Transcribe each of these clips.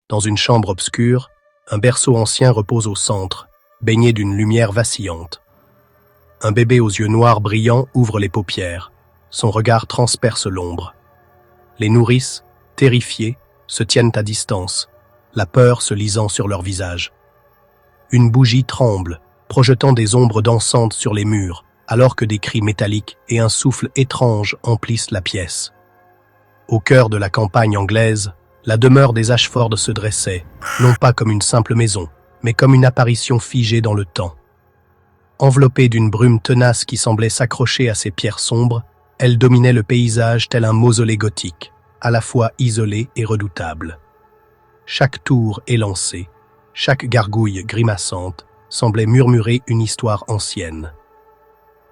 Dans une chambre obscure, un berceau ancien repose au centre, baigné d'une lumière vacillante. Un bébé aux yeux noirs brillants ouvre les paupières. Son regard transperce l'ombre. Les nourrices, terrifiées, se tiennent à distance, la peur se lisant sur leur visage. Une bougie tremble, projetant des ombres dansantes sur les murs, alors que des cris métalliques et un souffle étrange emplissent la pièce. Au cœur de la campagne anglaise, la demeure des Ashford se dressait, non pas comme une simple maison, mais comme une apparition figée dans le temps. Enveloppée d'une brume tenace qui semblait s'accrocher à ses pierres sombres, elle dominait le paysage tel un mausolée gothique, à la fois isolé et redoutable. Chaque tour élancée, chaque gargouille grimaçante, semblait murmurer une histoire ancienne.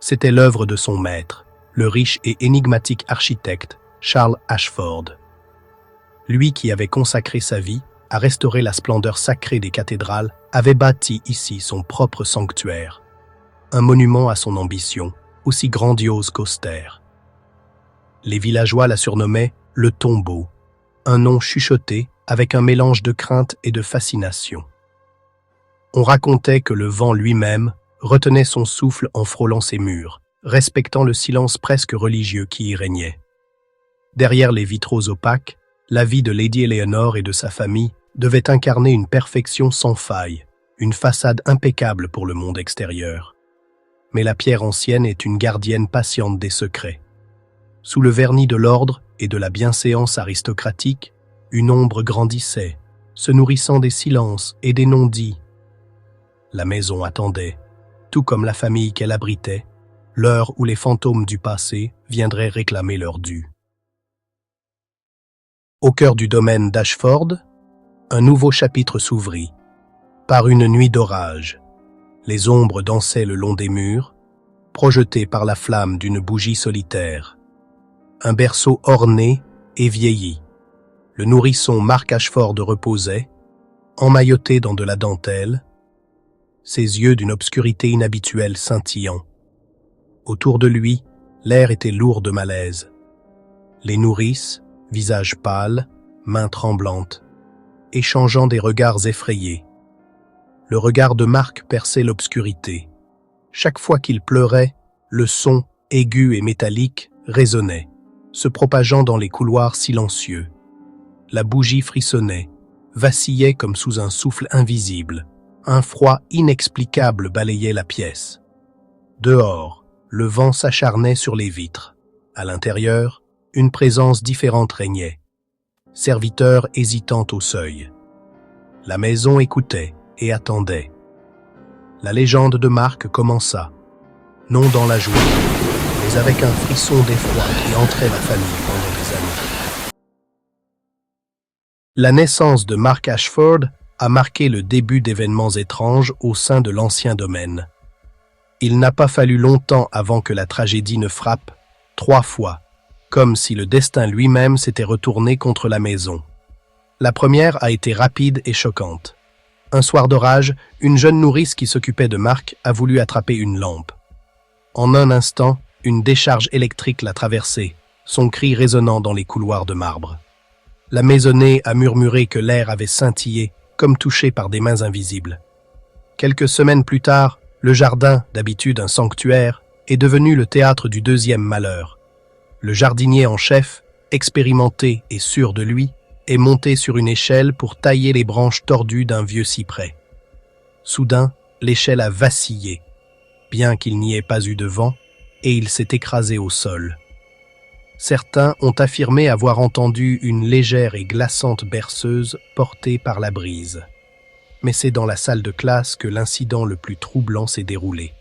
C'était l'œuvre de son maître, le riche et énigmatique architecte Charles Ashford. Lui qui avait consacré sa vie à restaurer la splendeur sacrée des cathédrales, avait bâti ici son propre sanctuaire, un monument à son ambition, aussi grandiose qu'austère. Les villageois la surnommaient le tombeau, un nom chuchoté avec un mélange de crainte et de fascination. On racontait que le vent lui-même retenait son souffle en frôlant ses murs, respectant le silence presque religieux qui y régnait. Derrière les vitraux opaques, la vie de Lady Eleanor et de sa famille devait incarner une perfection sans faille, une façade impeccable pour le monde extérieur. Mais la pierre ancienne est une gardienne patiente des secrets. Sous le vernis de l'ordre et de la bienséance aristocratique, une ombre grandissait, se nourrissant des silences et des non-dits. La maison attendait, tout comme la famille qu'elle abritait, l'heure où les fantômes du passé viendraient réclamer leur dû. Au cœur du domaine d'Ashford, un nouveau chapitre s'ouvrit. Par une nuit d'orage, les ombres dansaient le long des murs, projetées par la flamme d'une bougie solitaire. Un berceau orné et vieilli. Le nourrisson Mark Ashford reposait, emmailloté dans de la dentelle, ses yeux d'une obscurité inhabituelle scintillant. Autour de lui, l'air était lourd de malaise. Les nourrices, visage pâle, mains tremblantes, échangeant des regards effrayés. Le regard de Mark perçait l'obscurité. Chaque fois qu'il pleurait, le son, aigu et métallique, résonnait, se propageant dans les couloirs silencieux. La bougie frissonnait, vacillait comme sous un souffle invisible. Un froid inexplicable balayait la pièce. Dehors, le vent s'acharnait sur les vitres. À l'intérieur, une présence différente régnait. Serviteurs hésitant au seuil. La maison écoutait et attendait. La légende de Mark commença, non dans la joie, mais avec un frisson d'effroi qui entrait la famille pendant des années. La naissance de Mark Ashford a marqué le début d'événements étranges au sein de l'ancien domaine. Il n'a pas fallu longtemps avant que la tragédie ne frappe, 3 fois, comme si le destin lui-même s'était retourné contre la maison. La première a été rapide et choquante. Un soir d'orage, une jeune nourrice qui s'occupait de Mark a voulu attraper une lampe. En un instant, une décharge électrique l'a traversée, son cri résonnant dans les couloirs de marbre. La maisonnée a murmuré que l'air avait scintillé, comme touché par des mains invisibles. Quelques semaines plus tard, le jardin, d'habitude un sanctuaire, est devenu le théâtre du deuxième malheur. Le jardinier en chef, expérimenté et sûr de lui, est monté sur une échelle pour tailler les branches tordues d'un vieux cyprès. Soudain, l'échelle a vacillé, bien qu'il n'y ait pas eu de vent, et il s'est écrasé au sol. Certains ont affirmé avoir entendu une légère et glaçante berceuse portée par la brise. Mais c'est dans la salle de classe que l'incident le plus troublant s'est déroulé.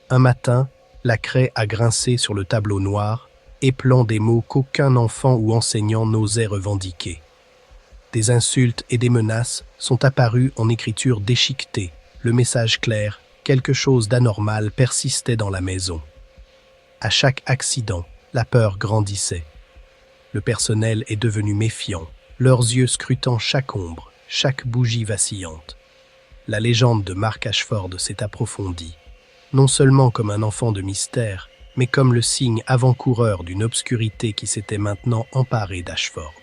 Un matin, la craie a grincé sur le tableau noir, épelant des mots qu'aucun enfant ou enseignant n'osait revendiquer. Des insultes et des menaces sont apparus en écriture déchiquetée. Le message clair, quelque chose d'anormal persistait dans la maison. À chaque accident, la peur grandissait. Le personnel est devenu méfiant, leurs yeux scrutant chaque ombre, chaque bougie vacillante. La légende de Mark Ashford s'est approfondie, non seulement comme un enfant de mystère, mais comme le signe avant-coureur d'une obscurité qui s'était maintenant emparée d'Ashford.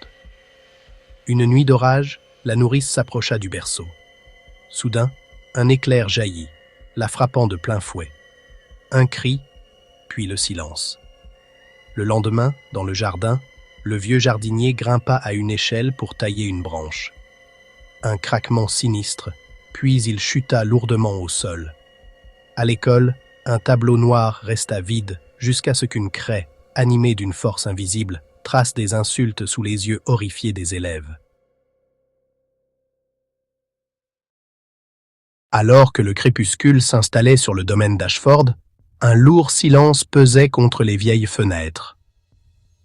Une nuit d'orage, La nourrice s'approcha du berceau. Soudain, un éclair jaillit, la frappant de plein fouet. Un cri, puis le silence. Le lendemain, dans le jardin, le vieux jardinier grimpa à une échelle pour tailler une branche. Un craquement sinistre, puis il chuta lourdement au sol. À l'école, un tableau noir resta vide jusqu'à ce qu'une craie, animée d'une force invisible, trace des insultes sous les yeux horrifiés des élèves. Alors que le crépuscule s'installait sur le domaine d'Ashford, un lourd silence pesait contre les vieilles fenêtres.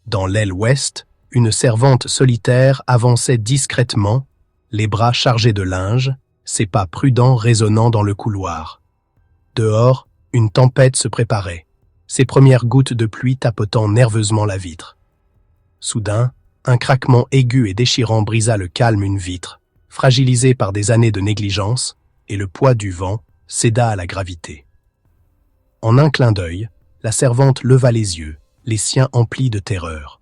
Dans l'aile ouest, une servante solitaire avançait discrètement, les bras chargés de linge, ses pas prudents résonnant dans le couloir. Dehors, une tempête se préparait, ses premières gouttes de pluie tapotant nerveusement la vitre. Soudain, un craquement aigu et déchirant brisa le calme une vitre, fragilisée par des années de négligence, et le poids du vent céda à la gravité. En un clin d'œil, la servante leva les yeux, les siens emplis de terreur.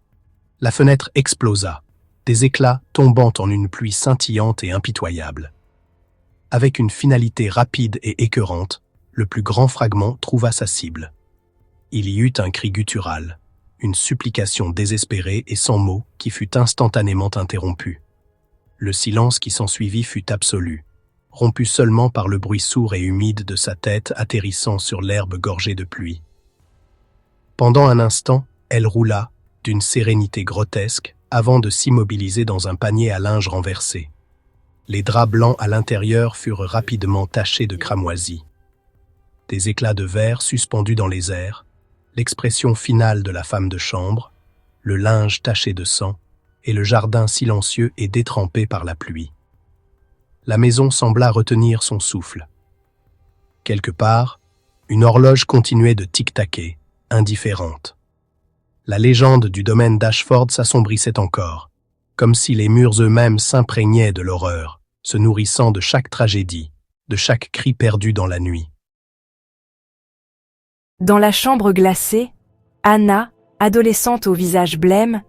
La fenêtre explosa, des éclats tombant en une pluie scintillante et impitoyable. Avec une finalité rapide et écœurante, le plus grand fragment trouva sa cible. Il y eut un cri guttural, une supplication désespérée et sans mots qui fut instantanément interrompue. Le silence qui s'ensuivit fut absolu, rompu seulement par le bruit sourd et humide de sa tête atterrissant sur l'herbe gorgée de pluie. Pendant un instant, elle roula, d'une sérénité grotesque, avant de s'immobiliser dans un panier à linge renversé. Les draps blancs à l'intérieur furent rapidement tachés de cramoisie. Des éclats de verre suspendus dans les airs, l'expression finale de la femme de chambre, le linge taché de sang, et le jardin silencieux et détrempé par la pluie. La maison sembla retenir son souffle. Quelque part, une horloge continuait de tic-taquer, indifférente. La légende du domaine d'Ashford s'assombrissait encore, comme si les murs eux-mêmes s'imprégnaient de l'horreur, se nourrissant de chaque tragédie, de chaque cri perdu dans la nuit. Dans la chambre glacée, Anna, adolescente au visage blême,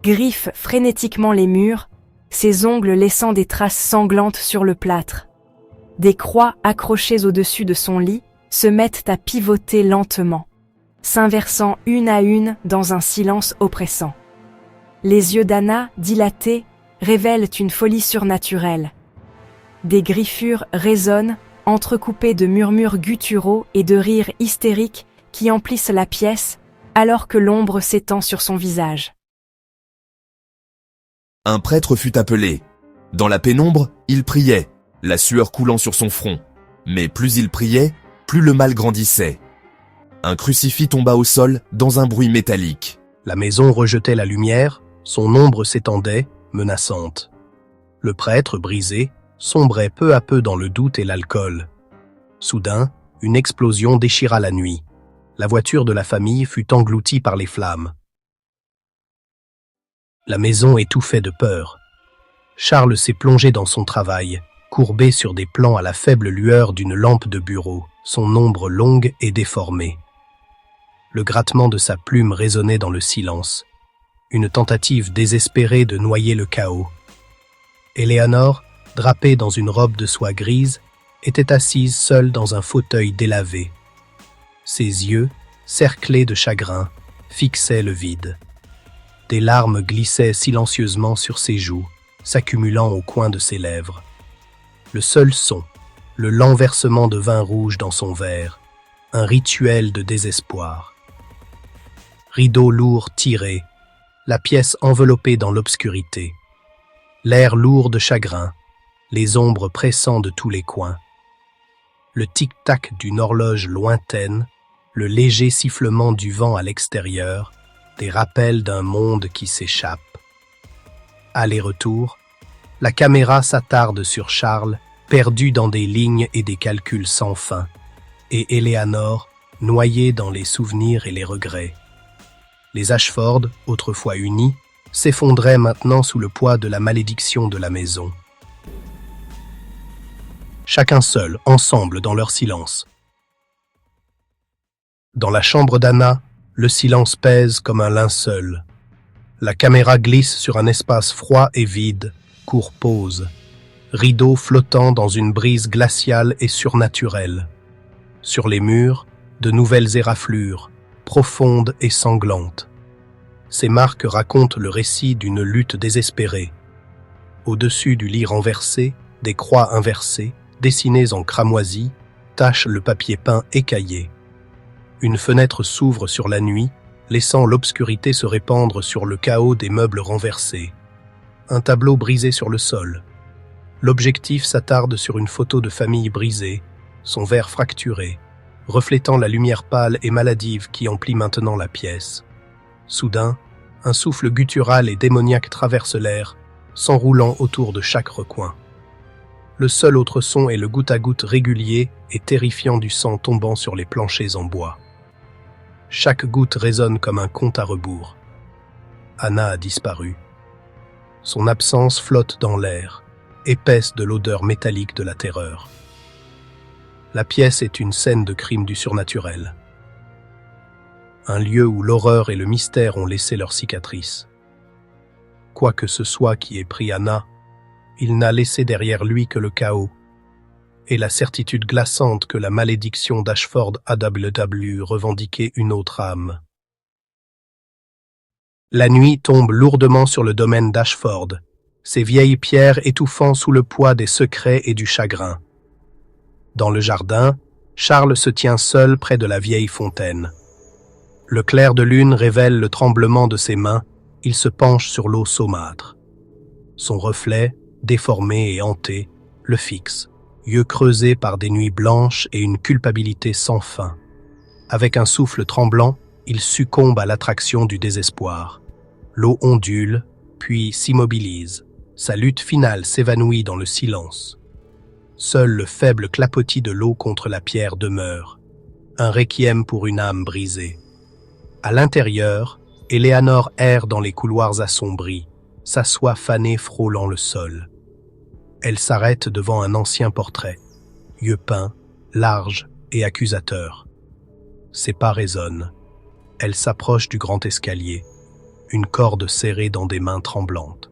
griffe frénétiquement les murs, ses ongles laissant des traces sanglantes sur le plâtre. Des croix accrochées au-dessus de son lit se mettent à pivoter lentement, s'inversant une à une dans un silence oppressant. Les yeux d'Anna, dilatés, révèlent une folie surnaturelle. Des griffures résonnent, entrecoupées de murmures gutturaux et de rires hystériques qui emplissent la pièce, alors que l'ombre s'étend sur son visage. Un prêtre fut appelé. Dans la pénombre, il priait, la sueur coulant sur son front. Mais plus il priait, plus le mal grandissait. Un crucifix tomba au sol dans un bruit métallique. La maison rejetait la lumière, son ombre s'étendait, menaçante. Le prêtre, brisé, sombrait peu à peu dans le doute et l'alcool. Soudain, une explosion déchira la nuit. La voiture de la famille fut engloutie par les flammes. La maison étouffait de peur. Charles s'est plongé dans son travail, courbé sur des plans à la faible lueur d'une lampe de bureau, son ombre longue et déformée. Le grattement de sa plume résonnait dans le silence, une tentative désespérée de noyer le chaos. Éléanore, drapée dans une robe de soie grise, était assise seule dans un fauteuil délavé. Ses yeux, cerclés de chagrin, fixaient le vide. Des larmes glissaient silencieusement sur ses joues, s'accumulant au coin de ses lèvres. Le seul son, le lent versement de vin rouge dans son verre, un rituel de désespoir. Rideaux lourds tirés, la pièce enveloppée dans l'obscurité. L'air lourd de chagrin, les ombres pressant de tous les coins. Le tic-tac d'une horloge lointaine, le léger sifflement du vent à l'extérieur, des rappels d'un monde qui s'échappe. Aller-retour, la caméra s'attarde sur Charles, perdu dans des lignes et des calculs sans fin, et Éléanore, noyée dans les souvenirs et les regrets. Les Ashford, autrefois unis, s'effondraient maintenant sous le poids de la malédiction de la maison. Chacun seul, ensemble, dans leur silence. Dans la chambre d'Anna, le silence pèse comme un linceul. La caméra glisse sur un espace froid et vide, court pause, rideaux flottant dans une brise glaciale et surnaturelle. Sur les murs, de nouvelles éraflures, profondes et sanglantes. Ces marques racontent le récit d'une lutte désespérée. Au-dessus du lit renversé, des croix inversées, dessinées en cramoisi, tachent le papier peint écaillé. Une fenêtre s'ouvre sur la nuit, laissant l'obscurité se répandre sur le chaos des meubles renversés. Un tableau brisé sur le sol. L'objectif s'attarde sur une photo de famille brisée, son verre fracturé, reflétant la lumière pâle et maladive qui emplit maintenant la pièce. Soudain, un souffle guttural et démoniaque traverse l'air, s'enroulant autour de chaque recoin. Le seul autre son est le goutte-à-goutte régulier et terrifiant du sang tombant sur les planchers en bois. Chaque goutte résonne comme un compte à rebours. Anna a disparu. Son absence flotte dans l'air, épaisse de l'odeur métallique de la terreur. La pièce est une scène de crime du surnaturel. Un lieu où l'horreur et le mystère ont laissé leurs cicatrices. Quoi que ce soit qui ait pris Anna, il n'a laissé derrière lui que le chaos et la certitude glaçante que la malédiction d'Ashford AWW revendiquait une autre âme. La nuit tombe lourdement sur le domaine d'Ashford, ses vieilles pierres étouffant sous le poids des secrets et du chagrin. Dans le jardin, Charles se tient seul près de la vieille fontaine. Le clair de lune révèle le tremblement de ses mains, il se penche sur l'eau saumâtre. Son reflet, déformé et hanté, le fixe, yeux creusés par des nuits blanches et une culpabilité sans fin. Avec un souffle tremblant, il succombe à l'attraction du désespoir. L'eau ondule, puis s'immobilise. Sa lutte finale s'évanouit dans le silence. Seul le faible clapotis de l'eau contre la pierre demeure. Un requiem pour une âme brisée. À l'intérieur, Eleanor erre dans les couloirs assombris, sa soie fanée frôlant le sol. Elle s'arrête devant un ancien portrait, yeux peints, larges et accusateurs. Ses pas résonnent. Elle s'approche du grand escalier, une corde serrée dans des mains tremblantes.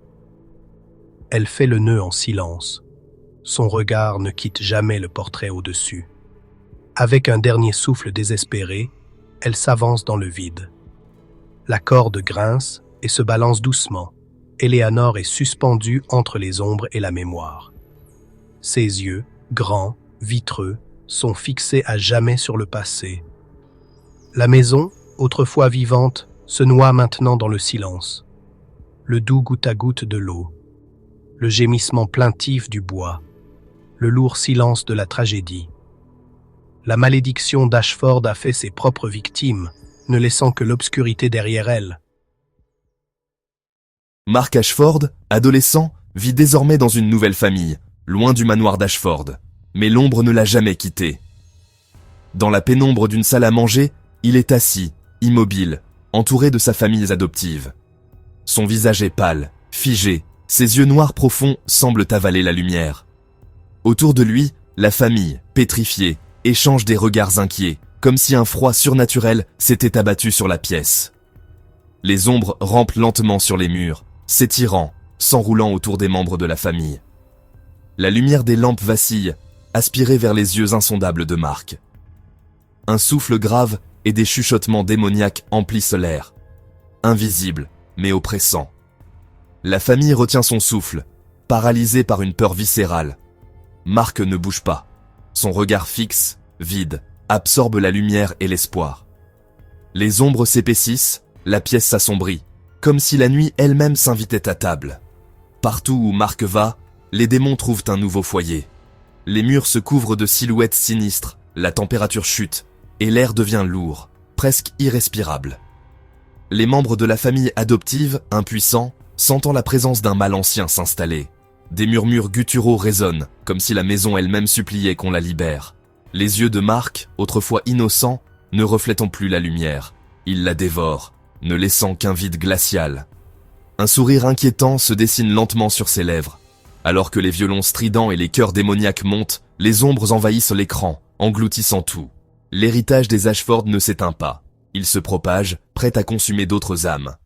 Elle fait le nœud en silence. Son regard ne quitte jamais le portrait au-dessus. Avec un dernier souffle désespéré, elle s'avance dans le vide. La corde grince et se balance doucement. Eleanor est suspendue entre les ombres et la mémoire. Ses yeux, grands, vitreux, sont fixés à jamais sur le passé. La maison, autrefois vivante, se noie maintenant dans le silence. Le doux goutte-à-goutte de l'eau, le gémissement plaintif du bois, le lourd silence de la tragédie. La malédiction d'Ashford a fait ses propres victimes, ne laissant que l'obscurité derrière elle. Mark Ashford, adolescent, vit désormais dans une nouvelle famille, loin du manoir d'Ashford. Mais l'ombre ne l'a jamais quitté. Dans la pénombre d'une salle à manger, il est assis, immobile, entouré de sa famille adoptive. Son visage est pâle, figé, ses yeux noirs profonds semblent avaler la lumière. Autour de lui, la famille, pétrifiée, échange des regards inquiets, comme si un froid surnaturel s'était abattu sur la pièce. Les ombres rampent lentement sur les murs, s'étirant, s'enroulant autour des membres de la famille. La lumière des lampes vacille, aspirée vers les yeux insondables de Mark. Un souffle grave et des chuchotements démoniaques emplissent l'air. Invisible, mais oppressant. La famille retient son souffle, paralysée par une peur viscérale. Mark ne bouge pas. Son regard fixe, vide, absorbe la lumière et l'espoir. Les ombres s'épaississent, la pièce s'assombrit, comme si la nuit elle-même s'invitait à table. Partout où Mark va, les démons trouvent un nouveau foyer. Les murs se couvrent de silhouettes sinistres, la température chute, et l'air devient lourd, presque irrespirable. Les membres de la famille adoptive, impuissants, sentant la présence d'un mal ancien s'installer. Des murmures gutturaux résonnent, comme si la maison elle-même suppliait qu'on la libère. Les yeux de Mark, autrefois innocents, ne reflétant plus la lumière. Il la dévore, ne laissant qu'un vide glacial. Un sourire inquiétant se dessine lentement sur ses lèvres. Alors que les violons stridents et les chœurs démoniaques montent, les ombres envahissent l'écran, engloutissant tout. L'héritage des Ashford ne s'éteint pas. Il se propage, prêt à consumer d'autres âmes.